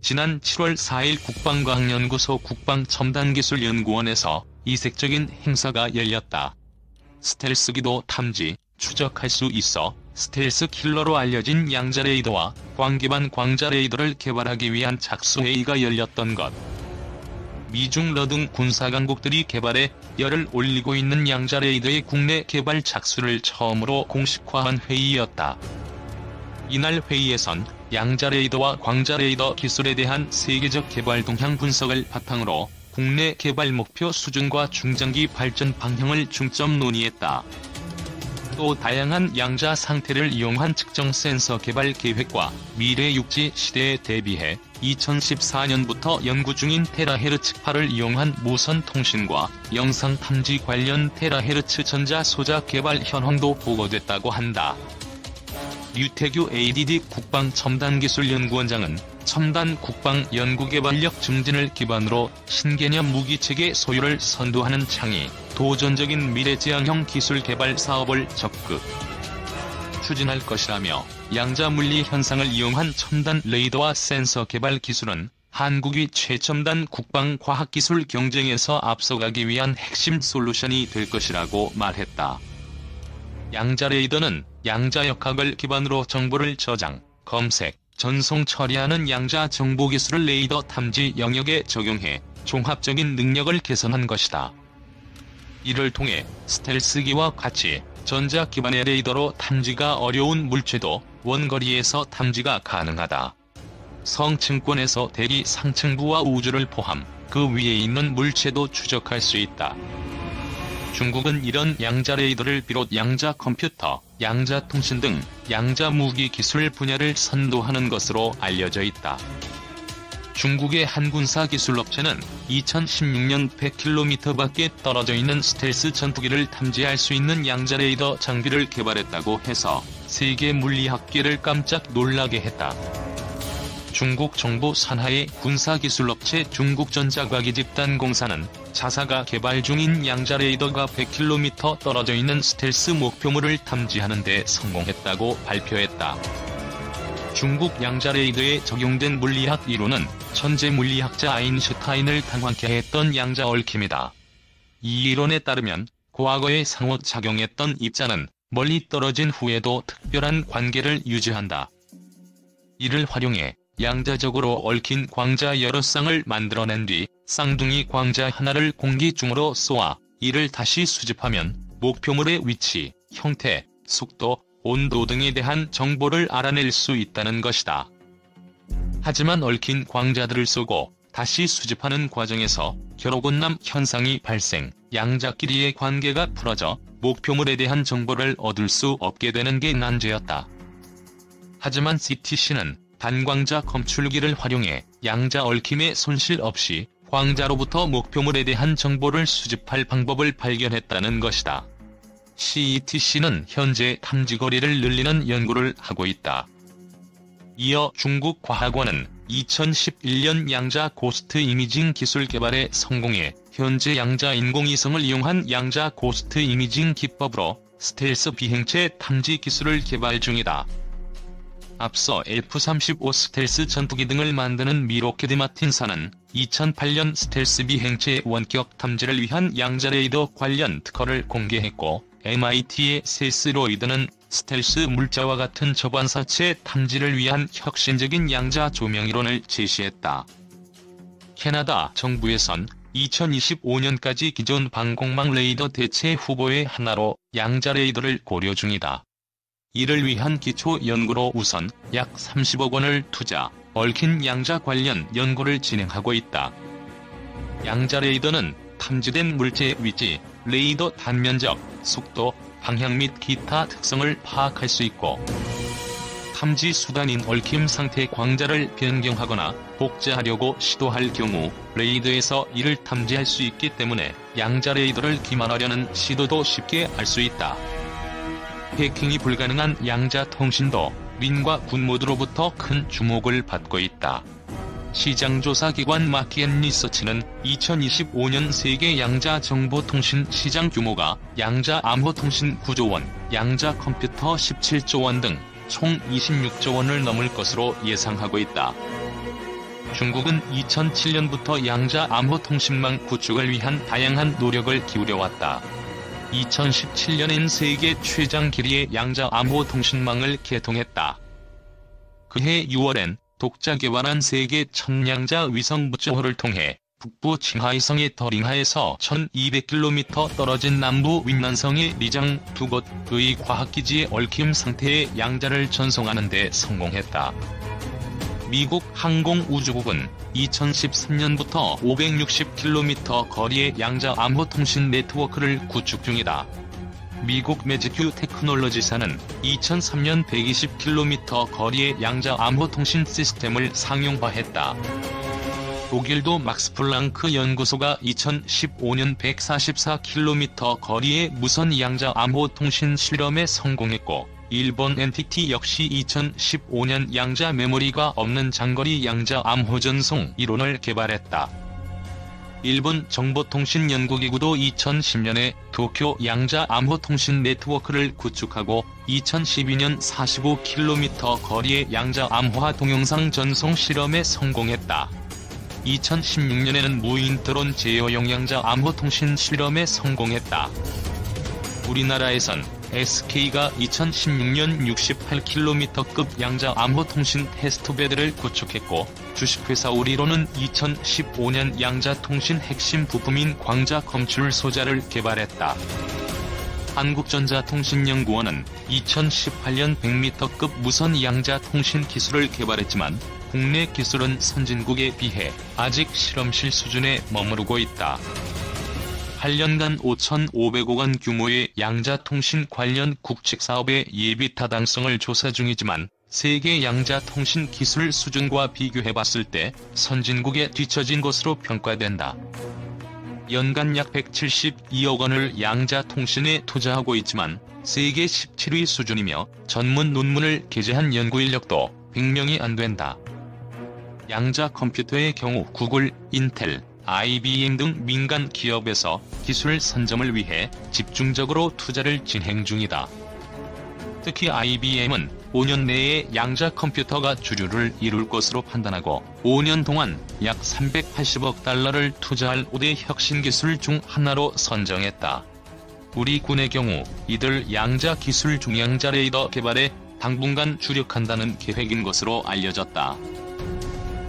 지난 7월 4일 국방과학연구소 국방첨단기술연구원에서 이색적인 행사가 열렸다. 스텔스기도 탐지, 추적할 수 있어 스텔스 킬러로 알려진 양자 레이더와 광기반 광자 레이더를 개발하기 위한 작수회의가 열렸던 것. 미중 러 등 군사강국들이 개발에 열을 올리고 있는 양자 레이더의 국내 개발 작수를 처음으로 공식화한 회의였다. 이날 회의에선 양자 레이더와 광자 레이더 기술에 대한 세계적 개발 동향 분석을 바탕으로 국내 개발 목표 수준과 중장기 발전 방향을 중점 논의했다. 또 다양한 양자 상태를 이용한 측정 센서 개발 계획과 미래 육지 시대에 대비해 2014년부터 연구 중인 테라헤르츠파를 이용한 무선 통신과 영상 탐지 관련 테라헤르츠 전자 소자 개발 현황도 보고됐다고 한다. 류태규 ADD 국방첨단기술연구원장은 첨단 국방 연구개발력 증진을 기반으로 신개념 무기체계 소유를 선도하는 창의, 도전적인 미래지향형 기술 개발 사업을 적극 추진할 것이라며 양자 물리 현상을 이용한 첨단 레이더와 센서 개발 기술은 한국이 최첨단 국방 과학기술 경쟁에서 앞서가기 위한 핵심 솔루션이 될 것이라고 말했다. 양자 레이더는 양자 역학을 기반으로 정보를 저장, 검색, 전송 처리하는 양자 정보 기술을 레이더 탐지 영역에 적용해 종합적인 능력을 개선한 것이다. 이를 통해 스텔스기와 같이 전자 기반의 레이더로 탐지가 어려운 물체도 원거리에서 탐지가 가능하다. 성층권에서 대기 상층부와 우주를 포함 그 위에 있는 물체도 추적할 수 있다. 중국은 이런 양자 레이더를 비롯 양자 컴퓨터, 양자 통신 등 양자 무기 기술 분야를 선도하는 것으로 알려져 있다. 중국의 한 군사 기술업체는 2016년 100km 밖에 떨어져 있는 스텔스 전투기를 탐지할 수 있는 양자 레이더 장비를 개발했다고 해서 세계 물리학계를 깜짝 놀라게 했다. 중국 정부 산하의 군사기술업체 중국전자과기집단공사는 자사가 개발 중인 양자 레이더가 100km 떨어져 있는 스텔스 목표물을 탐지하는 데 성공했다고 발표했다. 중국 양자 레이더에 적용된 물리학 이론은 천재 물리학자 아인슈타인을 당황케 했던 양자 얽힘이다. 이 이론에 따르면 과거에 상호작용했던 입자는 멀리 떨어진 후에도 특별한 관계를 유지한다. 이를 활용해 양자적으로 얽힌 광자 여러 쌍을 만들어낸 뒤 쌍둥이 광자 하나를 공기 중으로 쏘아 이를 다시 수집하면 목표물의 위치, 형태, 속도, 온도 등에 대한 정보를 알아낼 수 있다는 것이다. 하지만 얽힌 광자들을 쏘고 다시 수집하는 과정에서 결합온남 현상이 발생, 양자끼리의 관계가 풀어져 목표물에 대한 정보를 얻을 수 없게 되는 게 난제였다. 하지만 CTC는 단광자 검출기를 활용해 양자 얽힘의 손실 없이 광자로부터 목표물에 대한 정보를 수집할 방법을 발견했다는 것이다. CETC는 현재 탐지거리를 늘리는 연구를 하고 있다. 이어 중국 과학원은 2011년 양자 고스트 이미징 기술 개발에 성공해 현재 양자 인공위성을 이용한 양자 고스트 이미징 기법으로 스텔스 비행체 탐지 기술을 개발 중이다. 앞서 F-35 스텔스 전투기 등을 만드는 미 록히드 마틴사는 2008년 스텔스 비행체의 원격 탐지를 위한 양자 레이더 관련 특허를 공개했고, MIT의 세스로이드는 스텔스 물자와 같은 저반사체 탐지를 위한 혁신적인 양자 조명 이론을 제시했다. 캐나다 정부에선 2025년까지 기존 방공망 레이더 대체 후보의 하나로 양자 레이더를 고려 중이다. 이를 위한 기초 연구로 우선 약 30억 원을 투자, 얽힌 양자 관련 연구를 진행하고 있다. 양자 레이더는 탐지된 물체의 위치, 레이더 단면적, 속도, 방향 및 기타 특성을 파악할 수 있고, 탐지 수단인 얽힘 상태 광자를 변경하거나 복제하려고 시도할 경우 레이더에서 이를 탐지할 수 있기 때문에 양자 레이더를 기만하려는 시도도 쉽게 알 수 있다. 해킹이 불가능한 양자 통신도 민과 군 모두로부터 큰 주목을 받고 있다. 시장조사기관 마켓 리서치는 2025년 세계 양자 정보통신 시장 규모가 양자 암호통신 9조 원, 양자 컴퓨터 17조 원 등 총 26조 원을 넘을 것으로 예상하고 있다. 중국은 2007년부터 양자 암호 통신망 구축을 위한 다양한 노력을 기울여왔다. 2017년엔 세계 최장 길이의 양자 암호 통신망을 개통했다. 그해 6월엔 독자 개발한 세계 첫 양자 위성 무저호를 통해 북부 칭하이성의 더링하에서 1200km 떨어진 남부 윈난성의 리장 두 곳의 과학기지에 얽힘 상태의 양자를 전송하는 데 성공했다. 미국 항공우주국은 2013년부터 560km 거리의 양자 암호 통신 네트워크를 구축 중이다. 미국 매직큐 테크놀로지사는 2003년 120km 거리의 양자 암호 통신 시스템을 상용화했다. 독일도 막스플랑크 연구소가 2015년 144km 거리의 무선 양자 암호 통신 실험에 성공했고, 일본 NTT 역시 2015년 양자 메모리가 없는 장거리 양자 암호 전송 이론을 개발했다. 일본 정보통신연구기구도 2010년에 도쿄 양자 암호 통신 네트워크를 구축하고 2012년 45km 거리의 양자 암호화 동영상 전송 실험에 성공했다. 2016년에는 무인 드론 제어용 양자 암호 통신 실험에 성공했다. 우리나라에선 SK가 2016년 68km급 양자 암호 통신 테스트베드를 구축했고, 주식회사 우리로는 2015년 양자 통신 핵심 부품인 광자 검출 소자를 개발했다. 한국전자통신연구원은 2018년 100m급 무선 양자 통신 기술을 개발했지만, 국내 기술은 선진국에 비해 아직 실험실 수준에 머무르고 있다. 8년간 5,500억 원 규모의 양자통신 관련 국책사업의 예비 타당성을 조사 중이지만, 세계 양자통신 기술 수준과 비교해봤을 때 선진국에 뒤처진 것으로 평가된다. 연간 약 172억 원을 양자통신에 투자하고 있지만 세계 17위 수준이며 전문 논문을 게재한 연구인력도 100명이 안 된다. 양자 컴퓨터의 경우 구글, 인텔, IBM 등 민간 기업에서 기술 선점을 위해 집중적으로 투자를 진행 중이다. 특히 IBM은 5년 내에 양자 컴퓨터가 주류를 이룰 것으로 판단하고 5년 동안 약 380억 달러를 투자할 5대 혁신 기술 중 하나로 선정했다. 우리 군의 경우 이들 양자 기술 중양자 레이더 개발에 당분간 주력한다는 계획인 것으로 알려졌다.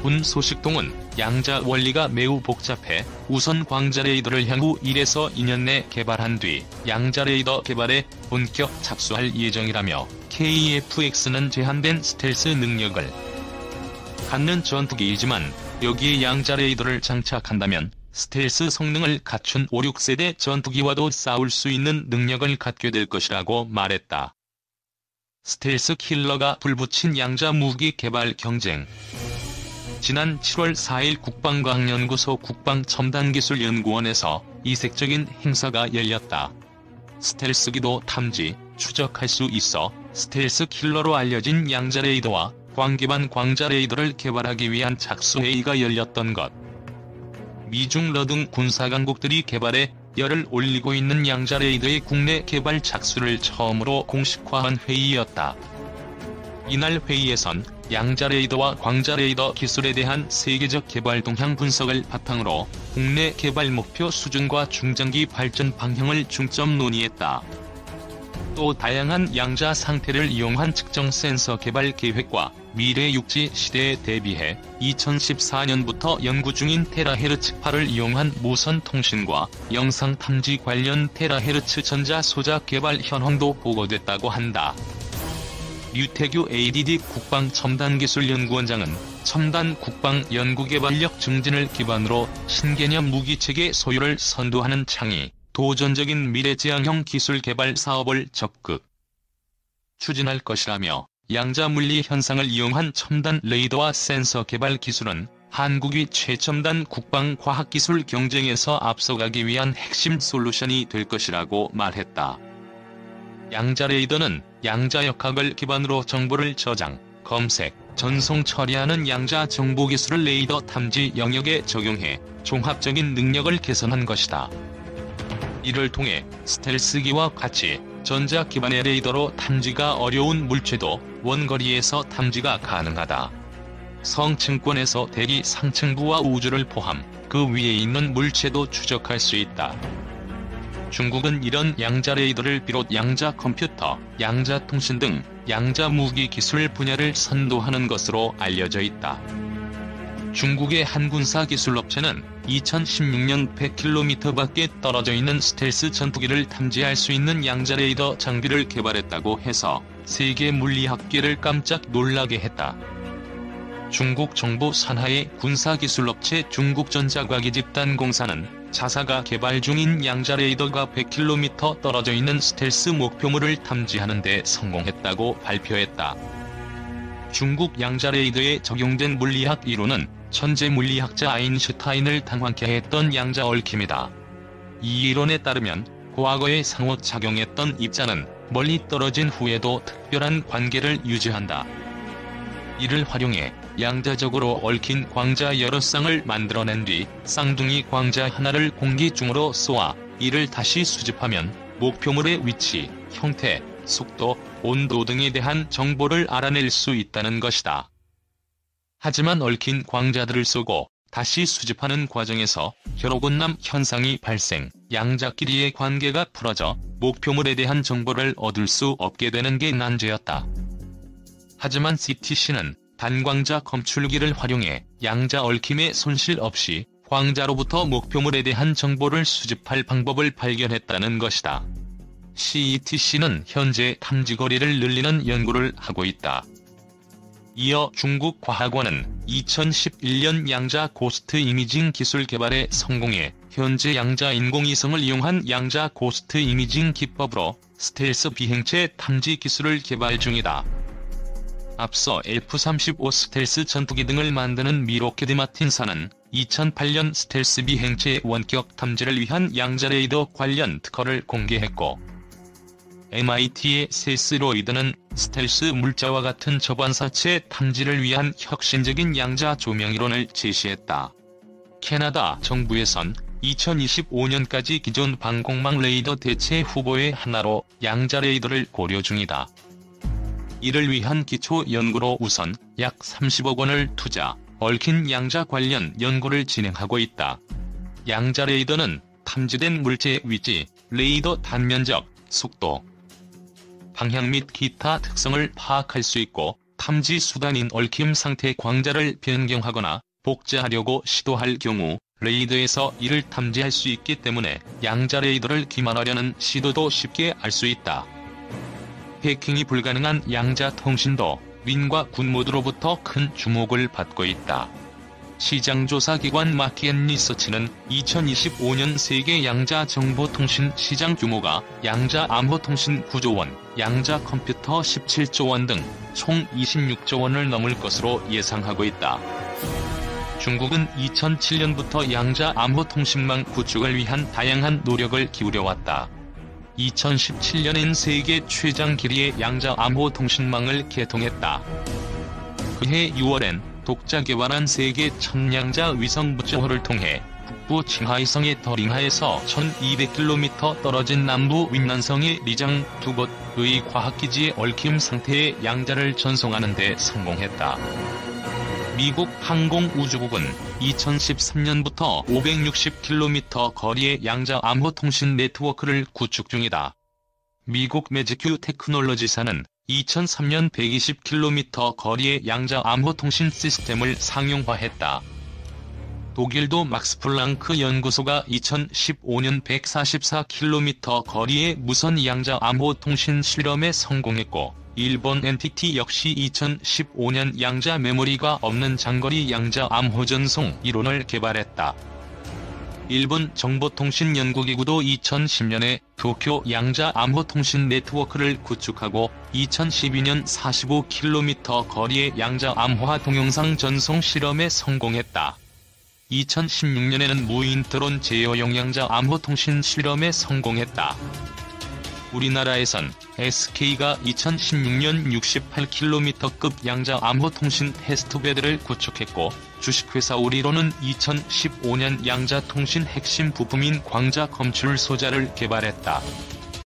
군 소식통은 양자 원리가 매우 복잡해 우선 광자 레이더를 향후 1에서 2년 내 개발한 뒤 양자 레이더 개발에 본격 착수할 예정이라며 KF-X는 제한된 스텔스 능력을 갖는 전투기이지만 여기에 양자 레이더를 장착한다면 스텔스 성능을 갖춘 5, 6세대 전투기와도 싸울 수 있는 능력을 갖게 될 것이라고 말했다. 스텔스 킬러가 불붙인 양자 무기 개발 경쟁. 지난 7월 4일 국방과학연구소 국방첨단기술연구원에서 이색적인 행사가 열렸다. 스텔스기도 탐지, 추적할 수 있어 스텔스 킬러로 알려진 양자 레이더와 광기반 광자 레이더를 개발하기 위한 착수회의가 열렸던 것. 미중 러 등 군사강국들이 개발에 열을 올리고 있는 양자 레이더의 국내 개발 착수를 처음으로 공식화한 회의였다. 이날 회의에선 양자 레이더와 광자 레이더 기술에 대한 세계적 개발 동향 분석을 바탕으로 국내 개발 목표 수준과 중장기 발전 방향을 중점 논의했다. 또 다양한 양자 상태를 이용한 측정 센서 개발 계획과 미래 육지 시대에 대비해 2014년부터 연구 중인 테라헤르츠파를 이용한 무선 통신과 영상 탐지 관련 테라헤르츠 전자 소자 개발 현황도 보고됐다고 한다. 류태규 ADD 국방첨단기술연구원장은 첨단 국방 연구개발력 증진을 기반으로 신개념 무기체계 소유를 선도하는 창의, 도전적인 미래지향형 기술 개발 사업을 적극 추진할 것이라며 양자 물리 현상을 이용한 첨단 레이더와 센서 개발 기술은 한국이 최첨단 국방 과학기술 경쟁에서 앞서가기 위한 핵심 솔루션이 될 것이라고 말했다. 양자 레이더는 양자 역학을 기반으로 정보를 저장, 검색, 전송 처리하는 양자 정보 기술을 레이더 탐지 영역에 적용해 종합적인 능력을 개선한 것이다. 이를 통해 스텔스기와 같이 전자 기반의 레이더로 탐지가 어려운 물체도 원거리에서 탐지가 가능하다. 성층권에서 대기 상층부와 우주를 포함 그 위에 있는 물체도 추적할 수 있다. 중국은 이런 양자 레이더를 비롯 양자 컴퓨터, 양자 통신 등 양자 무기 기술 분야를 선도하는 것으로 알려져 있다. 중국의 한 군사 기술 업체는 2016년 100km 밖에 떨어져 있는 스텔스 전투기를 탐지할 수 있는 양자 레이더 장비를 개발했다고 해서 세계 물리학계를 깜짝 놀라게 했다. 중국 정부 산하의 군사기술업체 중국전자과기집단공사는 자사가 개발 중인 양자 레이더가 100km 떨어져 있는 스텔스 목표물을 탐지하는 데 성공했다고 발표했다. 중국 양자 레이더에 적용된 물리학 이론은 천재 물리학자 아인슈타인을 당황케 했던 양자 얽힘이다. 이 이론에 따르면 과거에 상호작용했던 입자는 멀리 떨어진 후에도 특별한 관계를 유지한다. 이를 활용해 양자적으로 얽힌 광자 여러 쌍을 만들어낸 뒤 쌍둥이 광자 하나를 공기 중으로 쏘아 이를 다시 수집하면 목표물의 위치, 형태, 속도, 온도 등에 대한 정보를 알아낼 수 있다는 것이다. 하지만 얽힌 광자들을 쏘고 다시 수집하는 과정에서 혈오곤남 현상이 발생, 양자끼리의 관계가 풀어져 목표물에 대한 정보를 얻을 수 없게 되는 게 난제였다. 하지만 CTC는 단광자 검출기를 활용해 양자 얽힘의 손실 없이 광자로부터 목표물에 대한 정보를 수집할 방법을 발견했다는 것이다. CETC는 현재 탐지거리를 늘리는 연구를 하고 있다. 이어 중국 과학원은 2011년 양자 고스트 이미징 기술 개발에 성공해 현재 양자 인공위성을 이용한 양자 고스트 이미징 기법으로 스텔스 비행체 탐지 기술을 개발 중이다. 앞서 F-35 스텔스 전투기 등을 만드는 미 로켓 마틴사는 2008년 스텔스 비행체의 원격 탐지를 위한 양자 레이더 관련 특허를 공개했고, MIT의 세스로이드는 스텔스 물자와 같은 저반사체 탐지를 위한 혁신적인 양자 조명 이론을 제시했다. 캐나다 정부에선 2025년까지 기존 방공망 레이더 대체 후보의 하나로 양자 레이더를 고려 중이다. 이를 위한 기초 연구로 우선 약 30억 원을 투자, 얽힌 양자 관련 연구를 진행하고 있다. 양자 레이더는 탐지된 물체의 위치, 레이더 단면적, 속도, 방향 및 기타 특성을 파악할 수 있고 탐지 수단인 얽힘 상태 광자를 변경하거나 복제하려고 시도할 경우 레이더에서 이를 탐지할 수 있기 때문에 양자 레이더를 기만하려는 시도도 쉽게 알 수 있다. 해킹이 불가능한 양자 통신도 민과 군 모두로부터 큰 주목을 받고 있다. 시장조사기관 마켓 리서치는 2025년 세계 양자 정보통신 시장 규모가 양자 암호통신 9조 원, 양자 컴퓨터 17조 원 등 총 26조 원을 넘을 것으로 예상하고 있다. 중국은 2007년부터 양자 암호통신망 구축을 위한 다양한 노력을 기울여왔다. 2017년엔 세계 최장 길이의 양자 암호통신망을 개통했다. 그해 6월엔 독자 개발한 세계 천양자 위성 무저호를 통해 북부 칭하이성의 더링하에서 1200km 떨어진 남부 윈난성의 리장 두 곳의 과학기지의 얽힘 상태의 양자를 전송하는 데 성공했다. 미국 항공우주국은 2013년부터 560km 거리의 양자 암호통신 네트워크를 구축 중이다. 미국 매직큐 테크놀로지사는 2003년 120km 거리의 양자 암호통신 시스템을 상용화했다. 독일도 막스플랑크 연구소가 2015년 144km 거리의 무선 양자 암호통신 실험에 성공했고, 일본 NTT 역시 2015년 양자 메모리가 없는 장거리 양자 암호 전송 이론을 개발했다. 일본 정보통신연구기구도 2010년에 도쿄 양자 암호통신 네트워크를 구축하고 2012년 45km 거리의 양자 암호화 동영상 전송 실험에 성공했다. 2016년에는 무인 드론 제어용 양자 암호통신 실험에 성공했다. 우리나라에선 SK가 2016년 68km급 양자 암호통신 테스트베드를 구축했고, 주식회사 우리로는 2015년 양자 통신 핵심 부품인 광자 검출 소자를 개발했다.